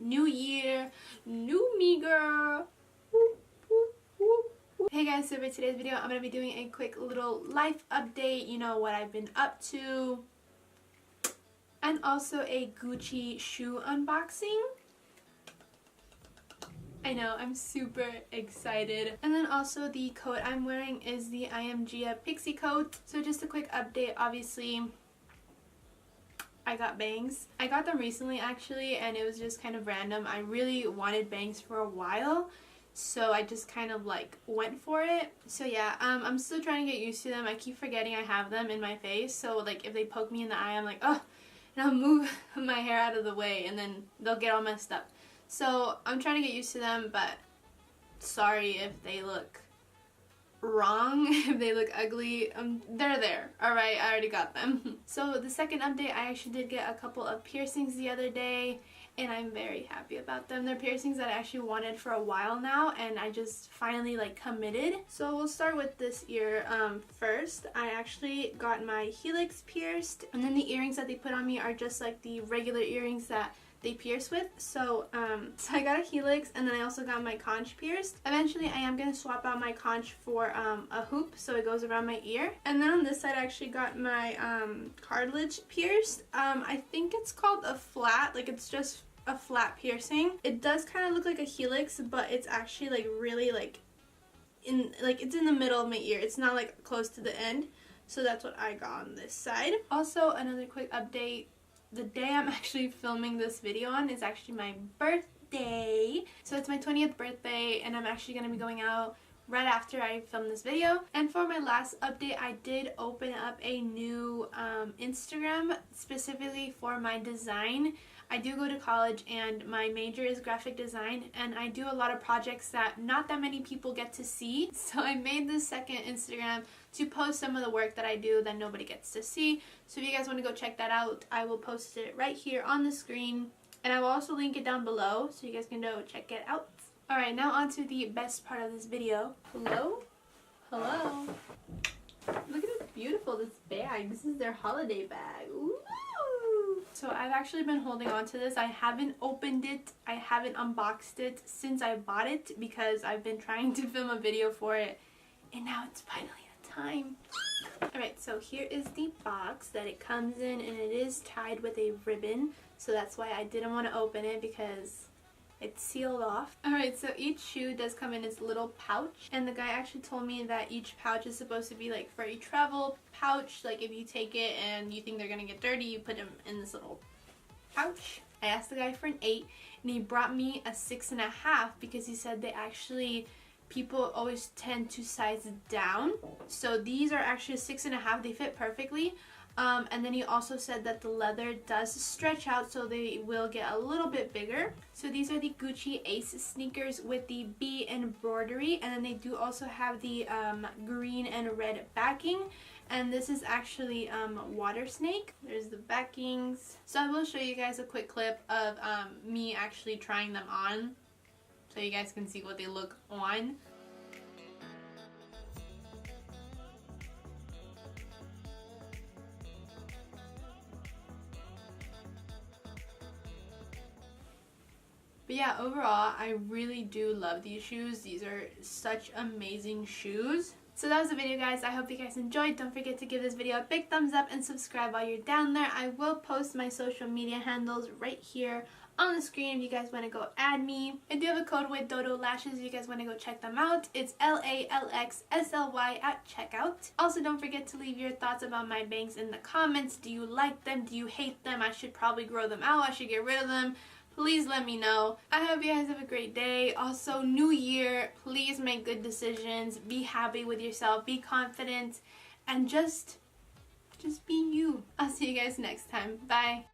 New year, new me, girl. Whoop, whoop, whoop, whoop. Hey guys, so for today's video I'm going to be doing a quick little life update, you know, what I've been up to, and also a Gucci shoe unboxing. I know, I'm super excited. And then also the coat I'm wearing is the I Am Gia Pixie coat. So just a quick update, obviously I got bangs. I got them recently actually, and it was just kind of random. I really wanted bangs for a while, so I just kind of like went for it. So yeah, I'm still trying to get used to them. I keep forgetting I have them in my face, so like if they poke me in the eye I'm like, oh, and I'll move my hair out of the way and then they'll get all messed up. So I'm trying to get used to them, but sorry if they look wrong, if they look ugly. They're there, alright, I already got them. So the second update, I actually did get a couple of piercings the other day, and I'm very happy about them. They're piercings that I actually wanted for a while now, and I just finally like committed. So we'll start with this ear first. I actually got my helix pierced, and then the earrings that they put on me are just like the regular earrings that they pierce with. So I got a helix, and then I also got my conch pierced. Eventually I am going to swap out my conch for a hoop so it goes around my ear. And then on this side I actually got my cartilage pierced. I think it's called a flat, like it's just a flat piercing. It does kind of look like a helix, but it's actually like really like it's in the middle of my ear. It's not like close to the end. So that's what I got on this side. Also, another quick update. The day I'm actually filming this video on is actually my birthday. So it's my 20th birthday, and I'm actually going to be going out right after I film this video. And for my last update, I did open up a new Instagram specifically for my design. I do go to college and my major is graphic design, and I do a lot of projects that not that many people get to see. So I made this second Instagram to post some of the work that I do that nobody gets to see. So if you guys want to go check that out, I will post it right here on the screen, and I will also link it down below so you guys can go check it out. Alright, now on to the best part of this video. Hello? Hello? Look at how beautiful this bag. This is their holiday bag. Ooh. So I've actually been holding on to this. I haven't opened it. I haven't unboxed it since I bought it because I've been trying to film a video for it, and now it's finally the time. Alright, so here is the box that it comes in, and it is tied with a ribbon. So that's why I didn't want to open it, because it's sealed off. Alright, so each shoe does come in its little pouch, and the guy actually told me that each pouch is supposed to be like for a travel pouch. Like if you take it and you think they're gonna get dirty, you put them in this little pouch. I asked the guy for an 8, and he brought me a 6.5 because he said they actually, people always tend to size down. So these are actually a 6.5. They fit perfectly. And then he also said that the leather does stretch out, so they will get a little bit bigger. So these are the Gucci Ace sneakers with the B embroidery, and then they do also have the green and red backing, and this is actually water snake. There's the backings. So I will show you guys a quick clip of me actually trying them on so you guys can see what they look on. But yeah, overall, I really do love these shoes. These are such amazing shoes. So that was the video, guys. I hope you guys enjoyed. Don't forget to give this video a big thumbs up and subscribe while you're down there. I will post my social media handles right here on the screen if you guys want to go add me. I do have a code with Dodo lashes if you guys want to go check them out. It's LALXSLY at checkout. Also, don't forget to leave your thoughts about my bangs in the comments. Do you like them? Do you hate them? I should probably grow them out. I should get rid of them. Please let me know. I hope you guys have a great day. Also, new year, please make good decisions. Be happy with yourself. Be confident. And just be you. I'll see you guys next time. Bye.